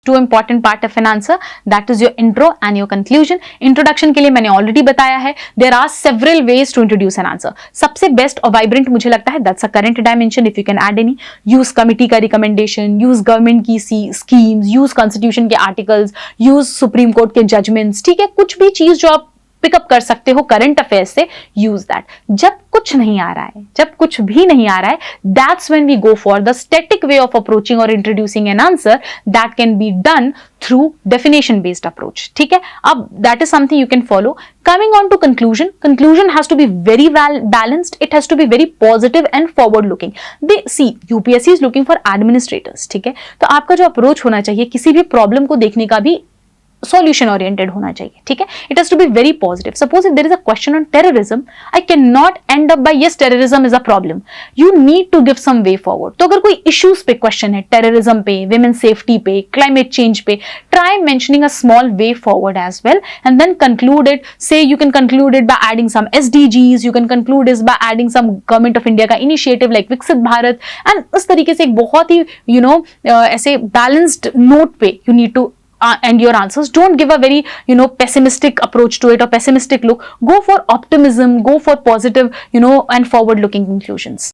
To important part of an answer, that is your intro and your conclusion. Introduction के लिए मैंने already बताया है, there are several ways to introduce an answer. सबसे best और vibrant मुझे लगता है that's a current dimension, if you can add any, use committee का रिकमेंडेशन, यूज गवर्नमेंट की स्कीम्स, यूज कॉन्स्टिट्यूशन के आर्टिकल्स, यूज सुप्रीम कोर्ट के judgments, ठीक है, कुछ भी चीज जो आप पिकअप कर सकते हो करंट अफेयर्स से, यूज दैट। जब कुछ नहीं आ रहा है, जब कुछ भी नहीं आ रहा है, that's when we go for the static way of approaching और introducing an answer that can be done through definition based approach, ठीक है। अब that is something you can follow. Coming on to conclusion, conclusion has to be very balanced. It has to be very positive and forward looking. They see UPSC is looking for administrators, ठीक है। तो आपका जो approach होना चाहिए किसी भी problem को देखने का भी सॉल्यूशन ओरिएंटेड होना चाहिए, ठीक है। It has to be very positive. Suppose if there is a question on terrorism, I can not end up by yes terrorism is a problem, you need to give some way forward. तो अगर कोई issues पे question है, terrorism पे, women safety पे, climate change पे, try mentioning a small way forward as well and then conclude it. Say you can conclude it by adding some SDGs, you can conclude it by adding some government of India का initiative like Viksit Bharat, and इस तरीके से एक बहुत ही ऐसे balanced note पे you need to and your answers. Don't give a very pessimistic approach to it or pessimistic look. Go for optimism, go for positive and forward looking conclusions.